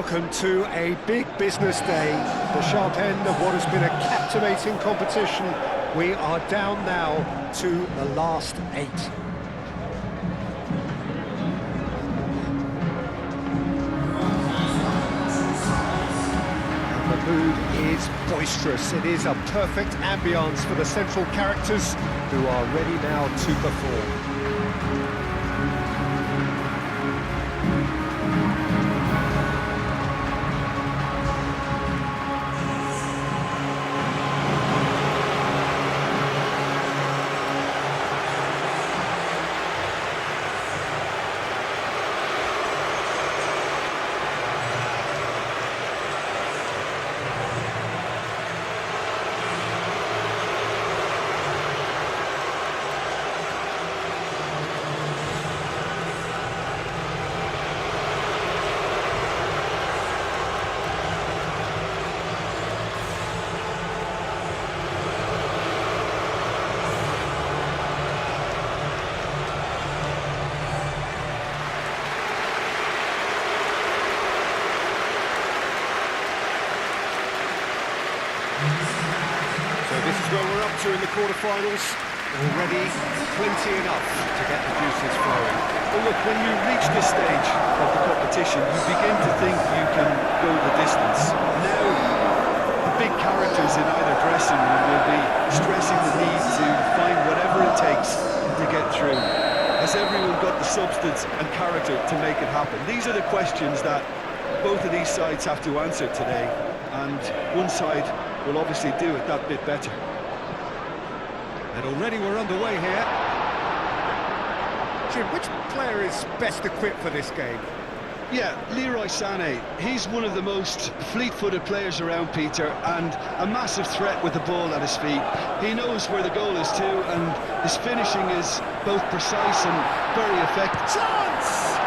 welcome to a big business day, the sharp end of what has been a captivating competition. We are down now to the last 8. And the mood is boisterous. It is a perfect ambience for the central characters who are ready now to perform. This is where we're up to in the quarterfinals. Already plenty enough to get the juices flowing. Well, look, when you reach this stage of the competition, you begin to think you can go the distance. Now, the big characters in either dressing room will be stressing the need to find whatever it takes to get through. Has everyone got the substance and character to make it happen? These are the questions that both of these sides have to answer today, and one side will obviously do it that bit better. And already we're underway here. Jim, which player is best equipped for this game? Yeah, Leroy Sané. He's one of the most fleet-footed players around, Peter, and a massive threat with the ball at his feet. He knows where the goal is too, and his finishing is both precise and very effective. Chance!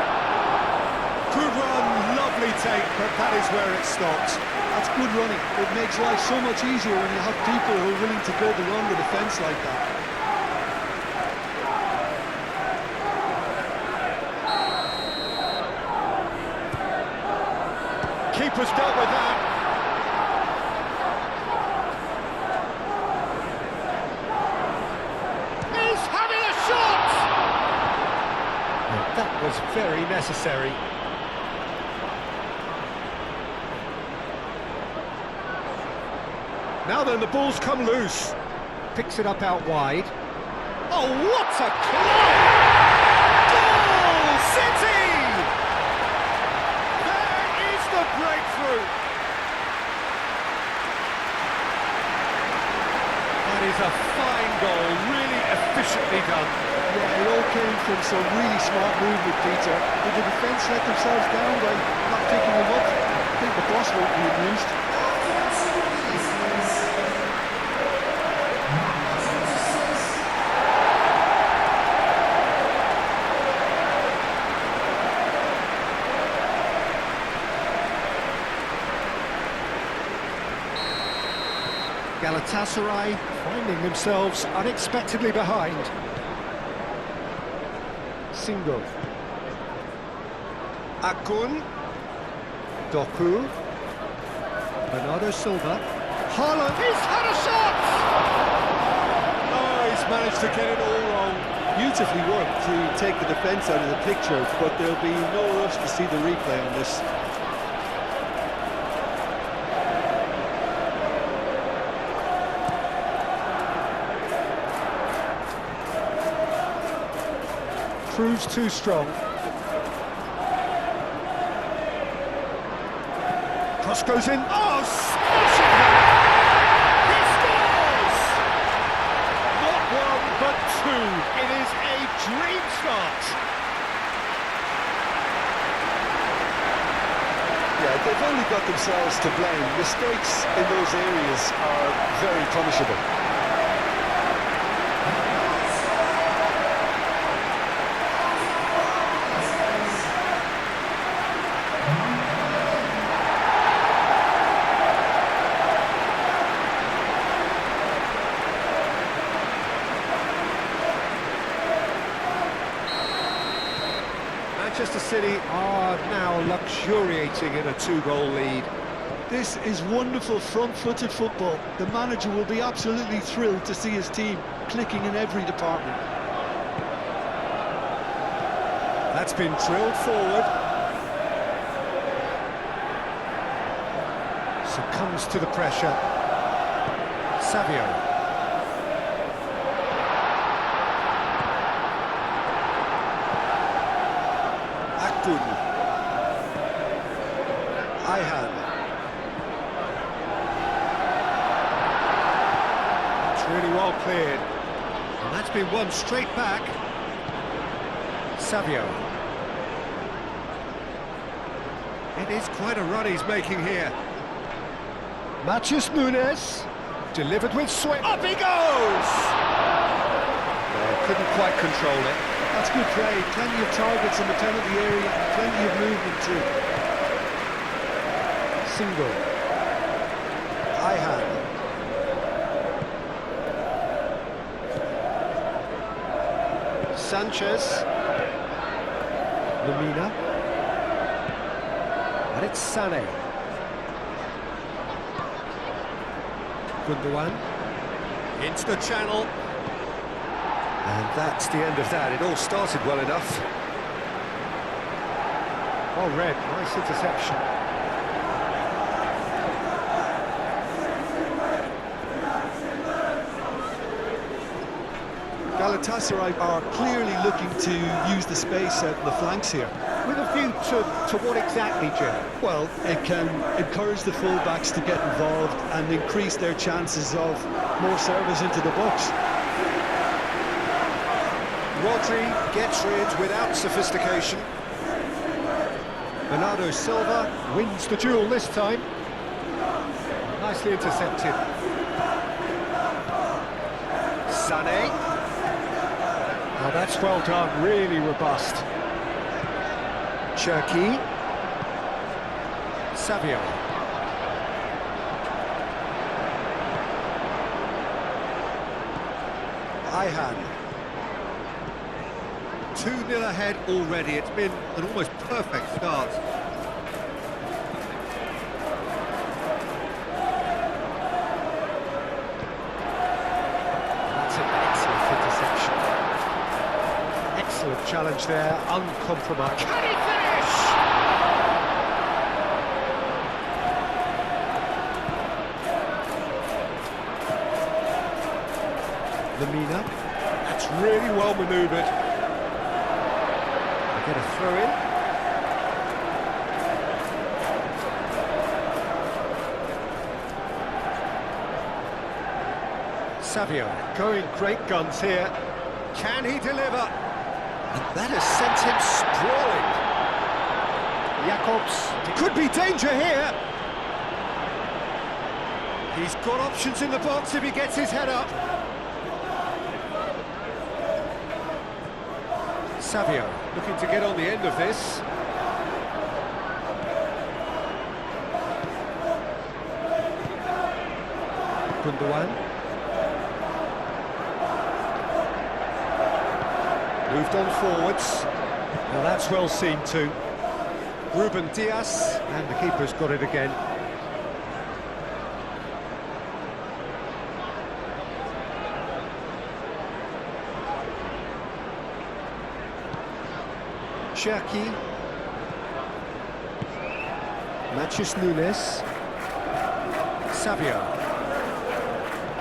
Good run, lovely take, but that is where it stopped. That's good running. It makes life so much easier when you have people who are willing to go beyond the defence like that. Keeper's dealt with that. He's having a shot! That was very necessary. Now then, the ball's come loose. Picks it up out wide. Oh, what a clap! Goal City! There is the breakthrough. That is a fine goal, really efficiently done. Yeah, it all came from some really smart movement, Peter. Did the defence let themselves down by not picking him up? I think the boss won't be amused. Galatasaray finding themselves unexpectedly behind. Single. Akun. Doku. Bernardo Silva. Haaland. He's had a shot! Oh, he's managed to get it all wrong. Beautifully worked to take the defence out of the picture, but there'll be no rush to see the replay on this. Proves too strong. Cross goes in. Oh, smashing it! He scores! Not one, but two. It is a dream start. Yeah, they've only got themselves to blame. Mistakes in those areas are very punishable. Manchester City are now luxuriating in a 2-goal lead. This is wonderful front-footed football. The manager will be absolutely thrilled to see his team clicking in every department. That's been drilled forward. Succumbs to the pressure. Savio. Akun. Ayhan. It's really well cleared. And that's been won straight back. Savio. It is quite a run he's making here. Matheus Nunes, delivered with swing. Up he goes! Couldn't quite control it. That's good play. Plenty of targets in the penalty area, and plenty of movement too. Single. Ayhan. Sanchez. Lamina. And it's Sané. Gundogan. Into the channel. And that's the end of that. It all started well enough. Well read, nice interception. Galatasaray are clearly looking to use the space out in the flanks here. With a view to what exactly, Jim? Well, it can encourage the full-backs to get involved and increase their chances of more service into the box. Rodri gets rid without sophistication. Bernardo Silva wins the duel this time. Nicely intercepted. Sané. Now that's well done, really robust. Cherki. Savio. Ayhan. 2-0 ahead already. It's been an almost perfect start. That's an excellent interception. Excellent challenge there, uncompromised. Can he finish? Lamina. That's really well manoeuvred. Get a throw in. Savio going great guns here. Can he deliver? And that has sent him sprawling. Jacobs, it could be danger here. He's got options in the box if he gets his head up. Savio looking to get on the end of this. Gundogan. Moved on forwards. Now that's well seen too. Ruben Diaz, and the keeper's got it again. Cherki. Matheus Nunes. Savio.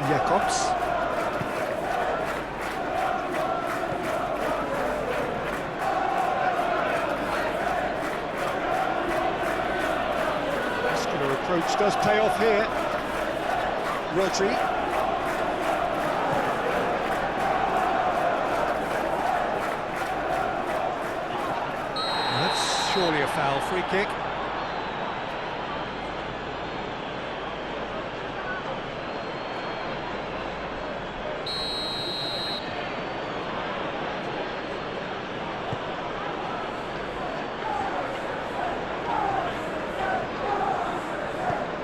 Jacobs. Muscular approach does pay off here. Rodri. Surely a foul, free kick.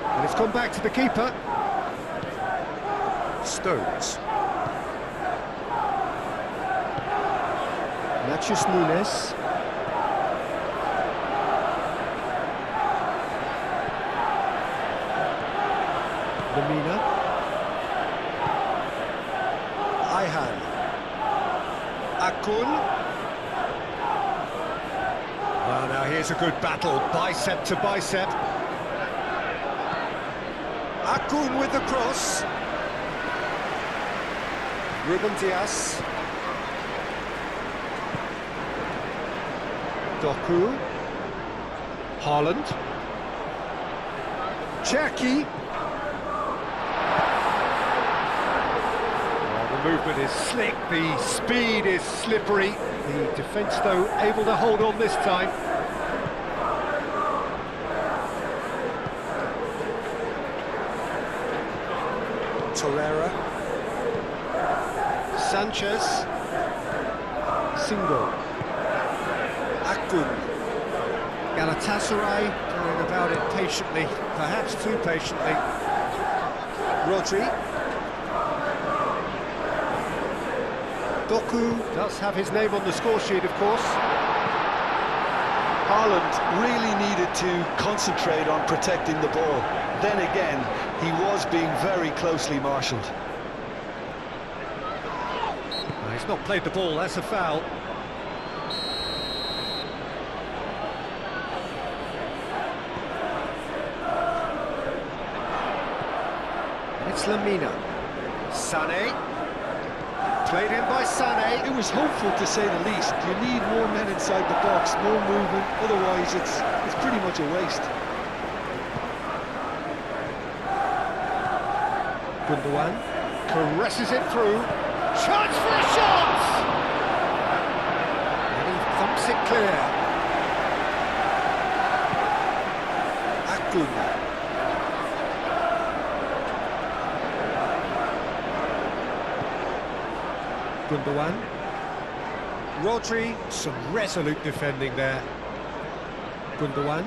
And it's gone back to the keeper. Stones. Matheus Nunes. Lamina. Ayhan. Akun. Well, now here's a good battle, bicep to bicep. Akun with the cross. Ruben Dias. Doku. Haaland. Cherki. The movement is slick, the speed is slippery. The defence, though, able to hold on this time. Torreira. Sanchez. Single. Akun. Galatasaray going about it patiently, perhaps too patiently. Rodri. Doku does have his name on the score sheet, of course. Haaland really needed to concentrate on protecting the ball. Then again, he was being very closely marshalled. He's not played the ball, that's a foul. It's Lamina. Sané. Played in by Sané. It was hopeful, to say the least. You need more men inside the box, more movement, otherwise it's pretty much a waste. Gundogan caresses it through. Chance for a shot! And he thumps it clear. Akun. Gundogan. Rodri, some resolute defending there. Gundogan.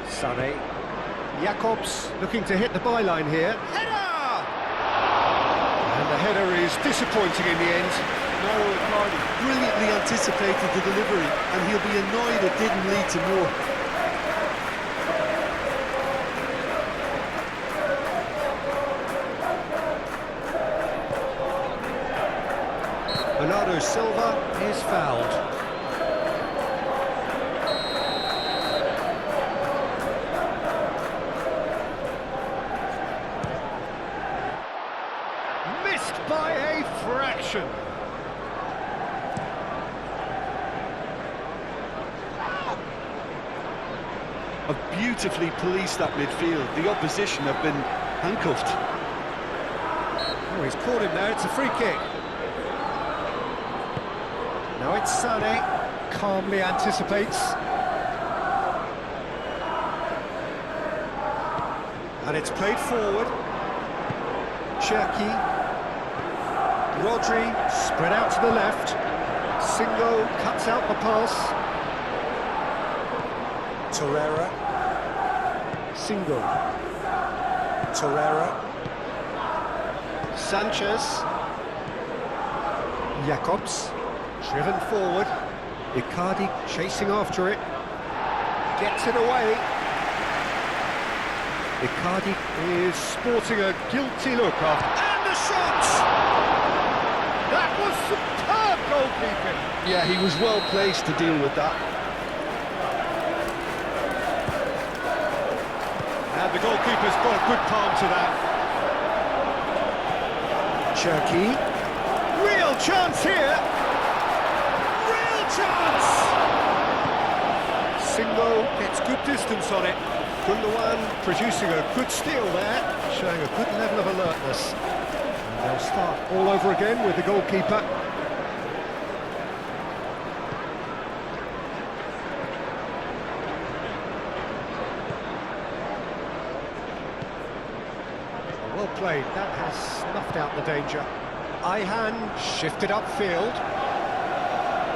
Sané. Jakobs looking to hit the byline here. Header! And the header is disappointing in the end. Mauro Icardi brilliantly anticipated the delivery, and he'll be annoyed it didn't lead to more. Bernardo Silva is fouled. Missed by a fraction. Have beautifully policed that midfield. The opposition have been handcuffed. Oh, he's caught him there, it's a free kick. Now it's Sané, calmly anticipates. And it's played forward. Cherki. Rodri, spread out to the left. Singo cuts out the pass. Torreira. Singo. Torreira. Sanchez. Jakobs. Driven forward. Icardi chasing after it. Gets it away. Icardi is sporting a guilty look after. And the shot! That was superb goalkeeping. Yeah, he was well placed to deal with that. And the goalkeeper's got a good palm to that. Cherki. Real chance here. Real chance! Singo gets good distance on it. Gundogan producing a good steal there, showing a good level of alertness. And they'll start all over again with the goalkeeper. Well played, that has snuffed out the danger. Ayhan shifted upfield.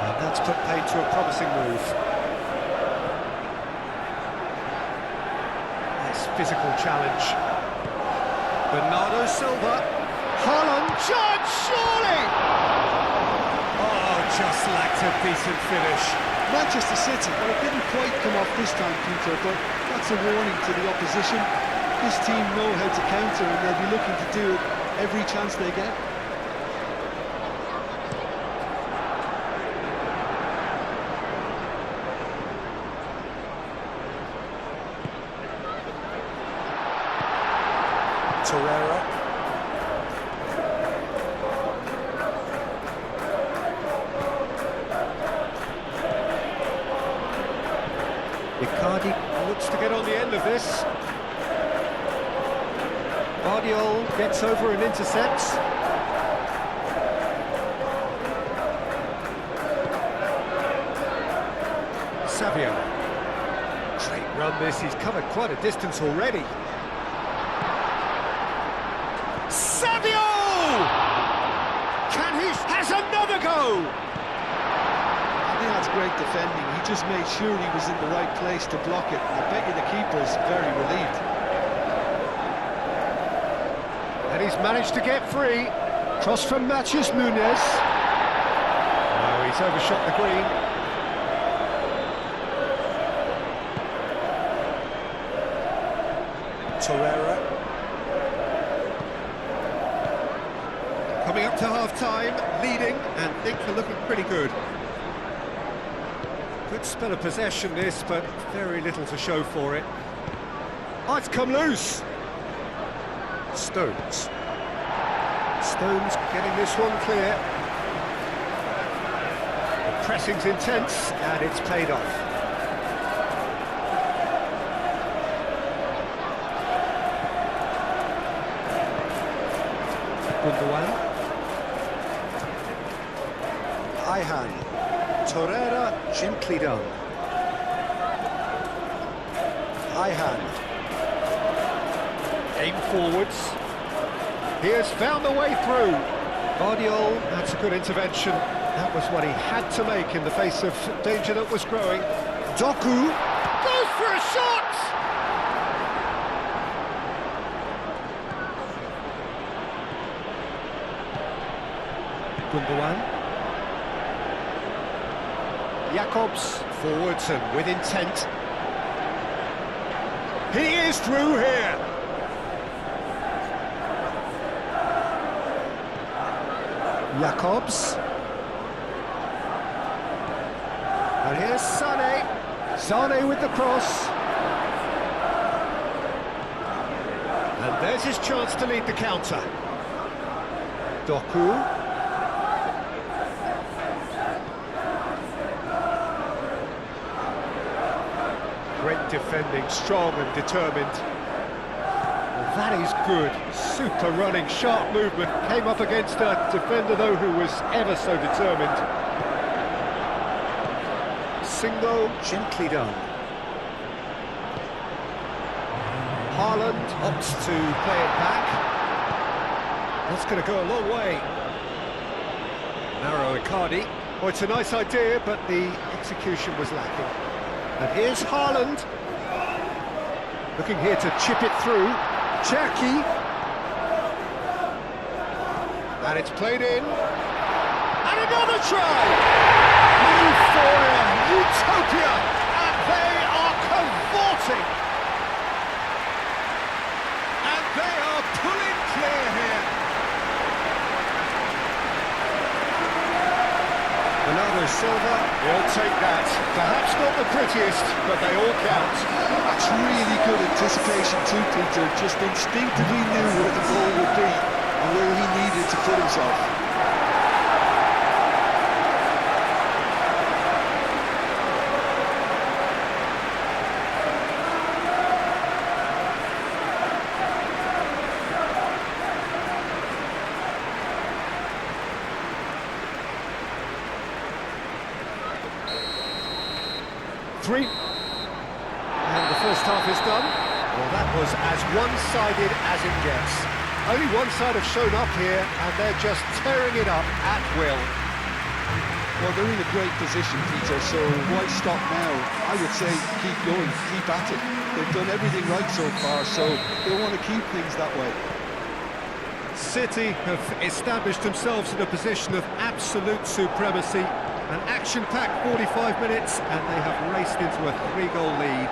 And that's put paid to a promising move. Physical challenge. Bernardo Silva. Haaland, charge, surely! Oh, just lacked a decent finish. Manchester City, well, it didn't quite come off this time, Peter, but that's a warning to the opposition. This team know how to counter, and they'll be looking to do it every chance they get. Torreira. Icardi looks to get on the end of this. Guardiola gets over and intercepts. Savio. Great run this, he's covered quite a distance already. Savio! Can he... has another go! I think that's great defending. He just made sure he was in the right place to block it. I bet you the keeper's very relieved. And he's managed to get free. Cross from Matheus Nunes. Oh, he's overshot the green. Torreira. Coming up to half-time, leading, and things are looking pretty good. Good spell of possession this, but very little to show for it. Oh, it's come loose! Stones. Stones getting this one clear. The pressing's intense, and it's paid off. Gundogan. Ayhan. Torreira, gently done. Ayhan. Aim forwards. He has found the way through. Guardiola, that's a good intervention. That was what he had to make in the face of danger that was growing. Doku goes for a shot! Gundogan. Jakobs forwards and with intent. He is through here. Jakobs. And here's Sané. Sané with the cross. And there's his chance to lead the counter. Doku. Great defending, strong and determined. Well, that is good. Super running, sharp movement. Came up against a defender, though, who was ever so determined. Single, Gently done. Haaland opts to play it back. That's going to go a long way. Narrow Icardi. Oh, it's a nice idea, but the execution was lacking. And here's Haaland. Looking here to chip it through. Cherki. And it's played in. And another try! Euphoria, utopia, and they are cavorting. And they are pulling clear here. Bernardo Silva, he'll take that. Perhaps not the prettiest, but they all count. That's really good anticipation too, Peter. Just instinctively knew where the ball would be and where he needed to put himself. Three. And the first half is done. Well, that was as one-sided as it gets. Only one side have shown up here, and they're just tearing it up at will. Well, they're in a great position, Peter, so why stop now? I would say keep going, keep at it. They've done everything right so far, so they want to keep things that way. City have established themselves in a position of absolute supremacy. An action-packed 45 minutes, and they have raced into a 3-goal lead.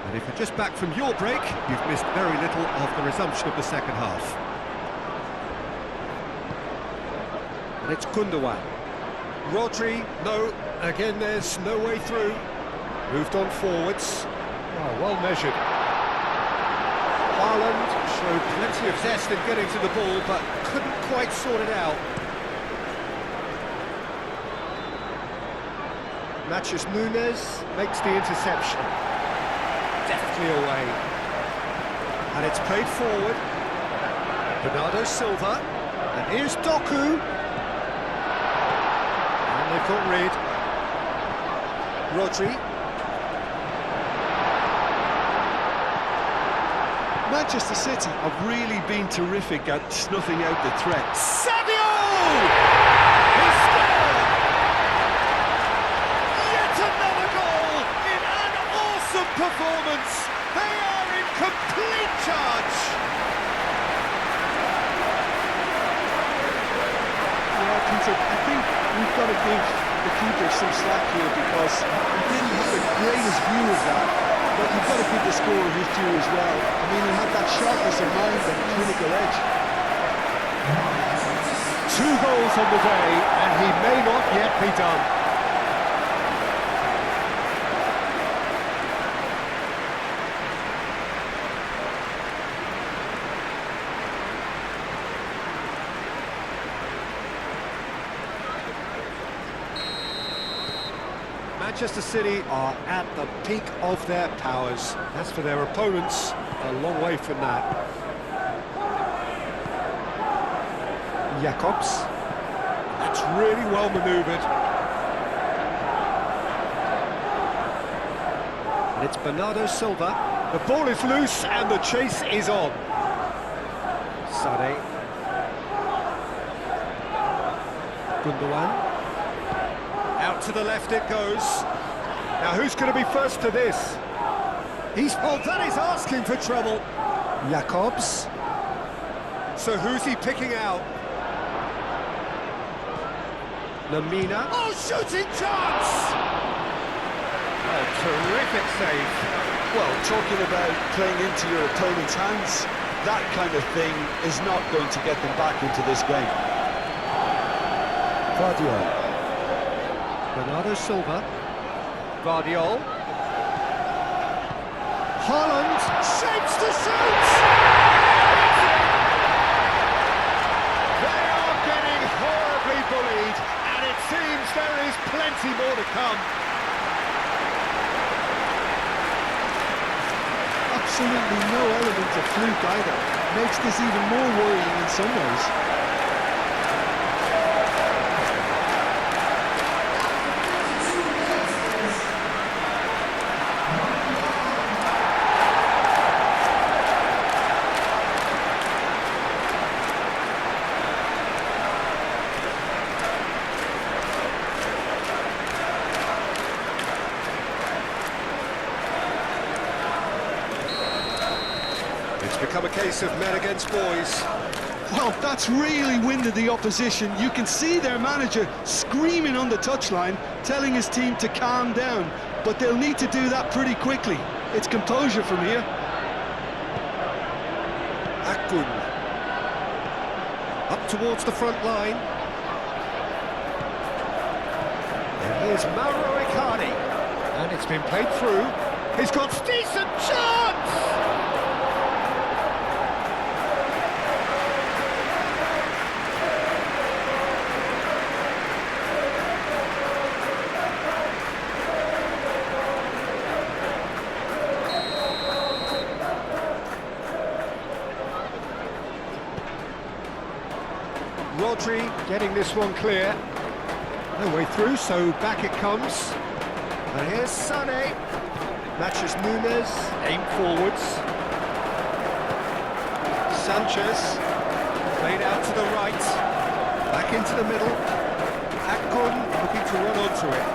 And If you're just back from your break, you've missed very little of the resumption of the second half. And it's Gundogan. Rodri, no, again there's no way through. Moved on forwards. Oh, well measured. Haaland showed plenty of zest in getting to the ball, but couldn't quite sort it out. Matches Nunes makes the interception. Deftly away. And it's played forward. Bernardo Silva. And here's Doku. And they've got rid. Rodri. Manchester City have really been terrific at snuffing out the threat. Sadio! He scored! Yet another goal in an awesome performance. They are in complete charge. Yeah, Peter, I think we've got to give the keeper some slack here because he didn't have the greatest view of that, but you've got to give the scorer his due as well. I mean, he had that sharpness of mind and clinical edge. 2 goals on the day, and he may not yet be done. Manchester City are at the peak of their powers. As for their opponents, a long way from that. Jacobs. That's really well manoeuvred. And it's Bernardo Silva. The ball is loose and the chase is on. Sane. Gundogan. Out to the left it goes. Now who's going to be first to this? Oh, that is asking for trouble. Jacobs. So who's he picking out? Lamina. Oh, shooting chance! Oh, terrific save. Well, talking about playing into your opponent's hands, that kind of thing is not going to get them back into this game. Guardiola. Bernardo Silva. Guardiola. Haaland shapes to shoot! They are getting horribly bullied, and it seems there is plenty more to come. Absolutely no element of fluke either. Makes this even more worrying in some ways. It's become a case of men against boys. Well, that's really winded the opposition. You can see their manager screaming on the touchline, telling his team to calm down, but they'll need to do that pretty quickly. It's composure from here. Akun. Up towards the front line. And here's Mauro Icardi. And it's been played through. He's got a decent chance! Rodri getting this one clear. No way through, so back it comes. And here's Sane. Matches Nunes. Aim forwards. Sanchez. Played out to the right. Back into the middle. Akun looking to run onto it.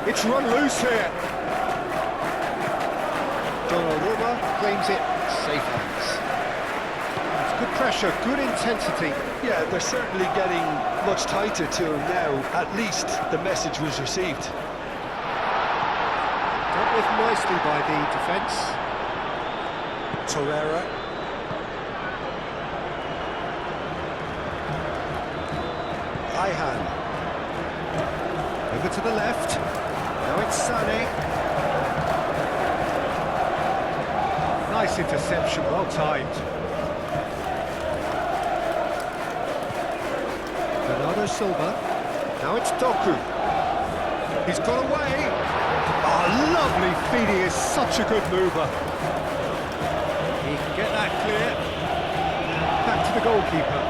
It's run loose here. Donnarumma claims it. Safe hands. Good pressure, good intensity. Yeah, they're certainly getting much tighter to him now. At least the message was received. Got with nicely by the defence. Torreira. Ihan. Over to the left. Now it's Sané. Nice interception, well timed. Bernardo Silva. Now it's Doku. He's got away. Oh, lovely feed. He is such a good mover. He can get that clear. Back to the goalkeeper.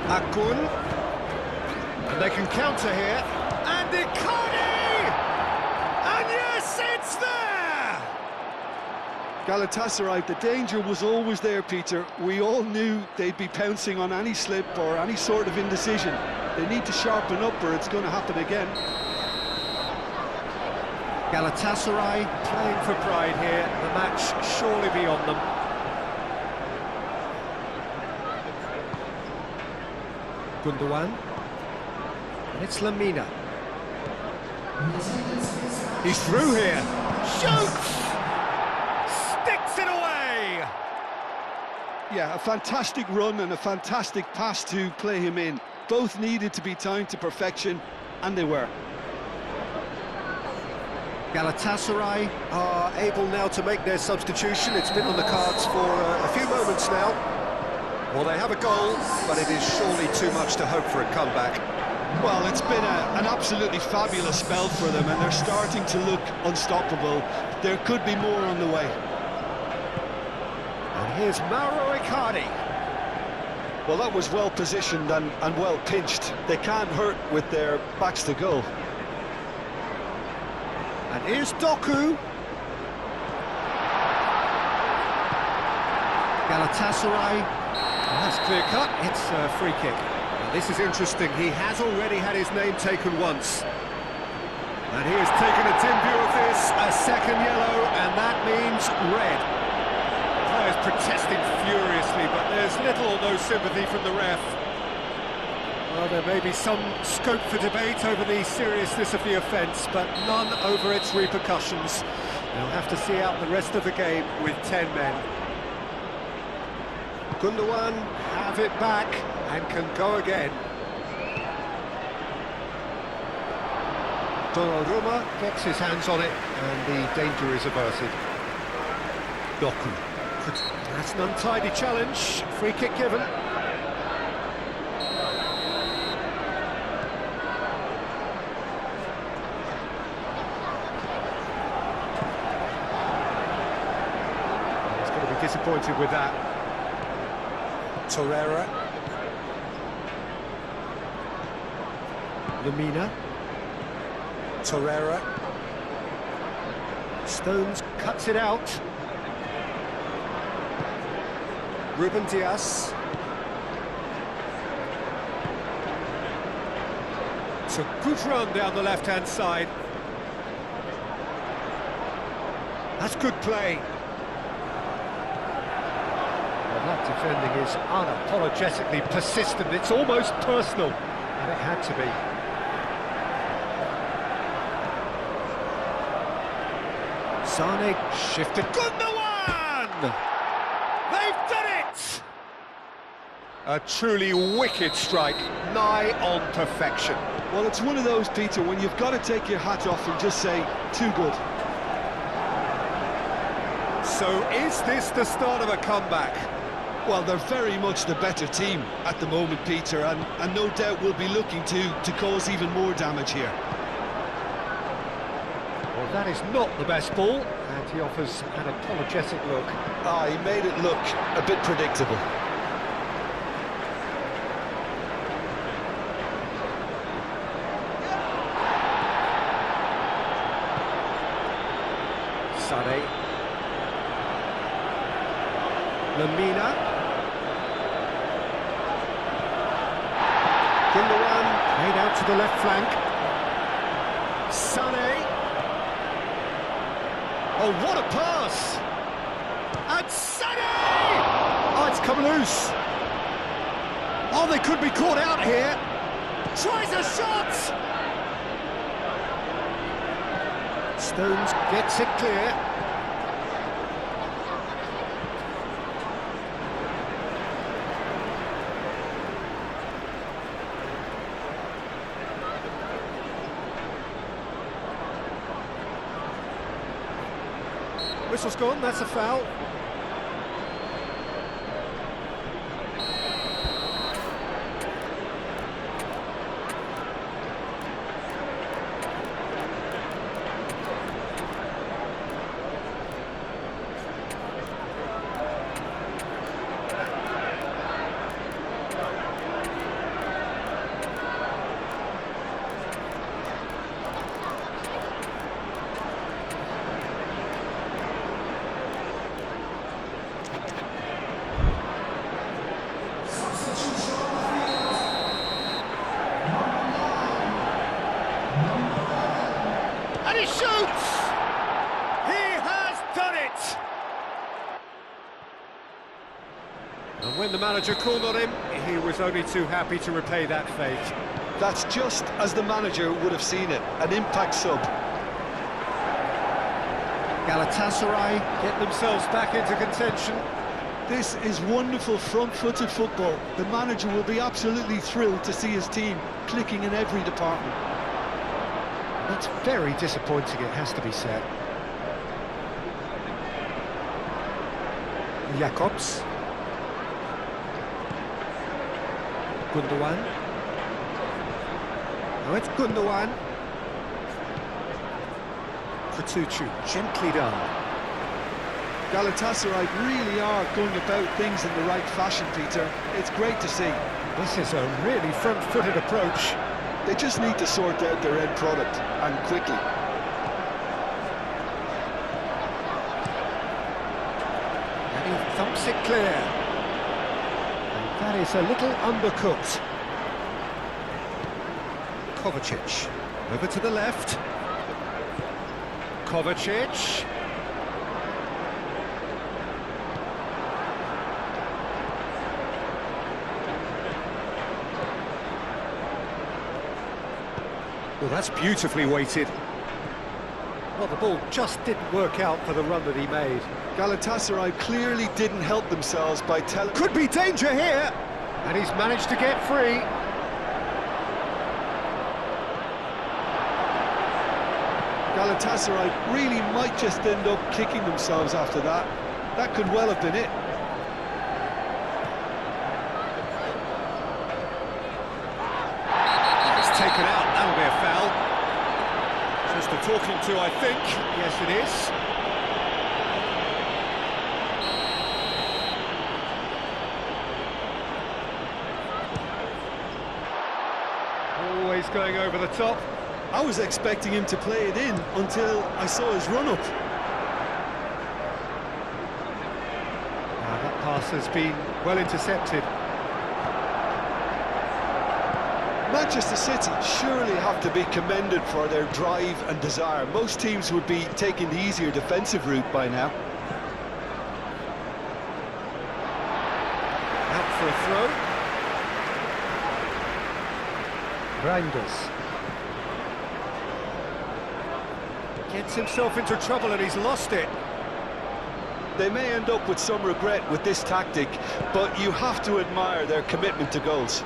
Akun. And they can counter here. And Icardi! And yes, it's there! Galatasaray, the danger was always there, Peter. We all knew they'd be pouncing on any slip or any sort of indecision. They need to sharpen up or it's going to happen again. Galatasaray playing for pride here. The match surely beyond them. Gundogan. And it's Lamina. He's through here. Shoots! Sticks it away! Yeah, a fantastic run and a fantastic pass to play him in. Both needed to be timed to perfection, and they were. Galatasaray are able now to make their substitution. It's been on the cards for a few moments now. Well, they have a goal, but it is surely too much to hope for a comeback. Well, it's been an absolutely fabulous spell for them, and they're starting to look unstoppable. There could be more on the way. And here's Mauro Icardi. Well, that was well positioned and well pinched. They can't hurt with their backs to goal. And here's Doku. Galatasaray. Well, that's clear cut. It's a free kick. Now, this is interesting. He has already had his name taken once. And he has taken a dim view of this. A second yellow, and that means red. Players protesting furiously, but there's little or no sympathy from the ref. Well, there may be some scope for debate over the seriousness of the offence, but none over its repercussions. They'll have to see out the rest of the game with 10 men. Gundogan have it back and can go again. Donnarumma gets his hands on it and the danger is averted. Doku. That's an untidy challenge. Free kick given. He's going to be disappointed with that. Torreira. Lamina. Torreira. Stones cuts it out. Ruben Dias. It's a good run down the left-hand side. That's good play. Well, that defending is unapologetically persistent. It's almost personal, and it had to be. Sané shifted. Gundogan! They've done it! A truly wicked strike, nigh on perfection. Well, it's one of those, Peter, when you've got to take your hat off and just say, too good. So is this the start of a comeback? Well, they're very much the better team at the moment, Peter, and no doubt will be looking to cause even more damage here. Well, that is not the best ball, and he offers an apologetic look. Ah, he made it look a bit predictable. Sané. Lamina. Gundogan played out to the left flank. Sané. Oh, what a pass! And Sané! Oh, it's come loose. Oh, they could be caught out here. Tries a shot! Stones gets it clear. Whistle's gone, that's a foul. And he shoots! He has done it! And when the manager called on him, he was only too happy to repay that fate. That's just as the manager would have seen it, an impact sub. Galatasaray get themselves back into contention. This is wonderful front-footed football. The manager will be absolutely thrilled to see his team clicking in every department. That's very disappointing, it has to be said. Jacobs. Gundogan. Now it's Gundogan. Tutu, gently done. Galatasaray really are going about things in the right fashion, Peter. It's great to see. This is a really front-footed approach. They just need to sort out their end product, and quickly. And he thumps it clear. And that is a little undercooked. Kovacic, over to the left. Kovacic. Well, that's beautifully weighted. Well, the ball just didn't work out for the run that he made. Galatasaray clearly didn't help themselves by telling... Could be danger here! And he's managed to get free. Galatasaray really might just end up kicking themselves after that. That could well have been it. It's taken out, that'll be a foul. Just a talking to, I think. Yes, it is. Always going over the top. I was expecting him to play it in until I saw his run-up. Now that pass has been well intercepted. Manchester City surely have to be commended for their drive and desire. Most teams would be taking the easier defensive route by now. Out for a throw. Reinders. Gets himself into trouble and he's lost it. They may end up with some regret with this tactic, but you have to admire their commitment to goals.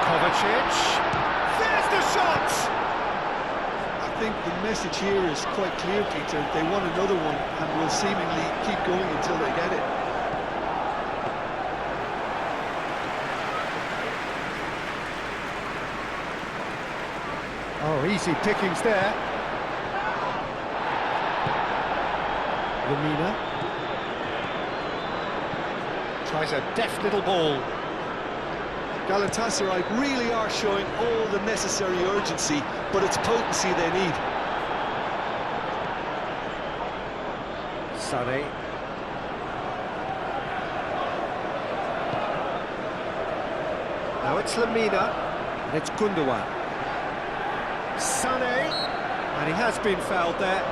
Kovacic. There's the shot! I think the message here is quite clear, Peter. They want another one and will seemingly keep going until they get it. Oh, easy pickings there. Lamina. Tries a deft little ball. Galatasaray really are showing all the necessary urgency, but it's potency they need. Sané. Now it's Lamina, and it's Gundogan. Sané, and he has been fouled there.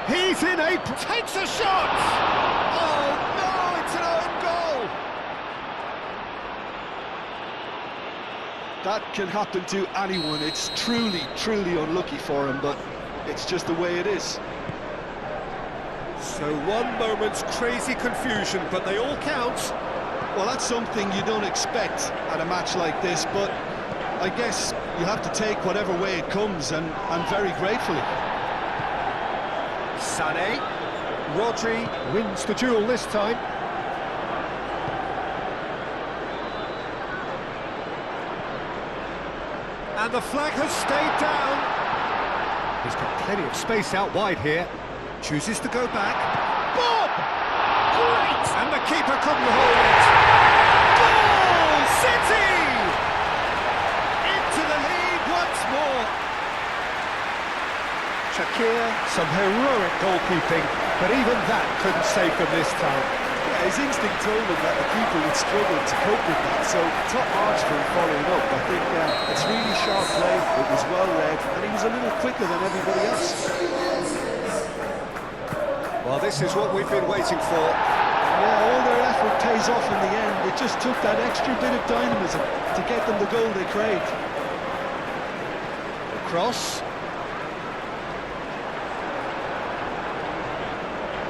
He's in April. Takes a shot! Oh no, it's an own goal! That can happen to anyone. It's truly, truly unlucky for him, but it's just the way it is. So one moment's crazy confusion, but they all count. Well, that's something you don't expect at a match like this, but I guess you have to take whatever way it comes, and very gratefully. Sané. Rodri wins the duel this time. And the flag has stayed down. He's got plenty of space out wide here. Chooses to go back. Bob! Great! And the keeper couldn't hold it. Goal! City! Into the lead once more. Shakir, some heroic goalkeeping, but even that couldn't save them this time. Yeah, his instinct told him that the keeper would struggle to cope with that, so top marks for him following up. I think it's really sharp play, it was well read, and he was a little quicker than everybody else. Well, this is what we've been waiting for. Yeah, all their effort pays off in the end. It just took that extra bit of dynamism to get them the goal they craved. Cross.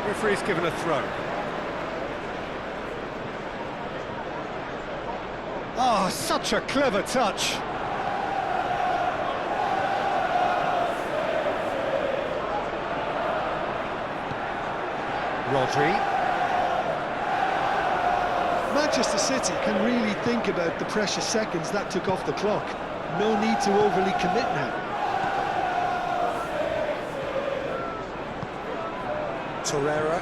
Referee's given a throw. Oh, such a clever touch. Rodri. Manchester City can really think about the precious seconds that took off the clock. No need to overly commit now. Torreira.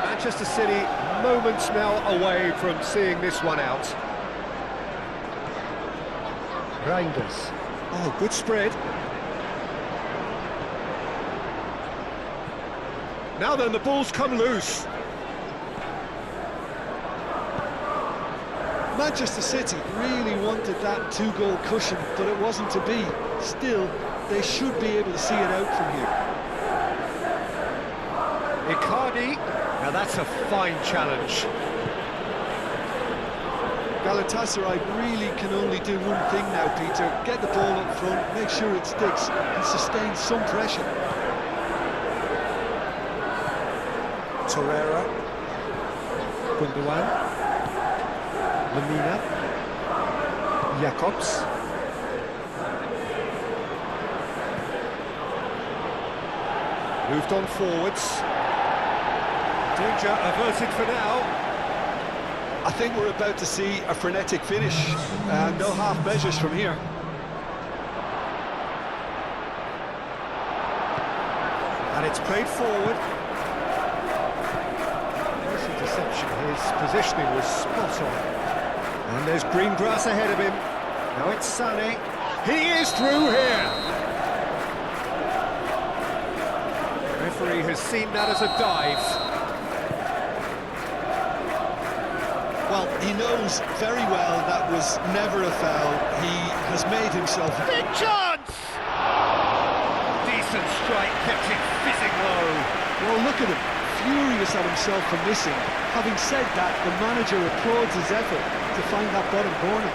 Manchester City moments now away from seeing this one out. Reinders. Oh, good spread. Now then, the ball's come loose. Manchester City really wanted that two-goal cushion, but it wasn't to be. Still, they should be able to see it out from here. Icardi. Now that's a fine challenge. Galatasaray really can only do one thing now, Peter. Get the ball up front, make sure it sticks, and sustain some pressure. Torreira. Gundogan. Lemina. Jacobs. Moved on forwards. Danger averted for now. I think we're about to see a frenetic finish. No half measures from here. And it's played forward. Deception. His positioning was spot on. And there's green grass ahead of him. Now it's Sané. He is through here. The referee has seen that as a dive. Well, he knows very well that was never a foul. He has made himself... Big chance! Decent strike, kept it fizzing low. Well, look at him, furious at himself for missing. Having said that, the manager applauds his effort to find that bottom corner.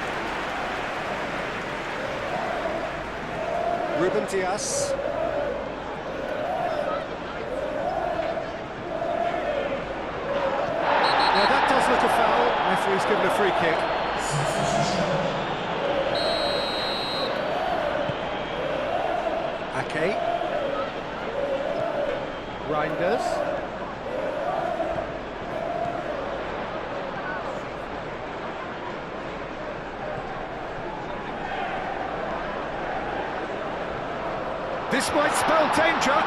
Ruben Dias. Yeah, that does look a foul. Referee's given a free kick. Ake. Reinders. This might spell danger.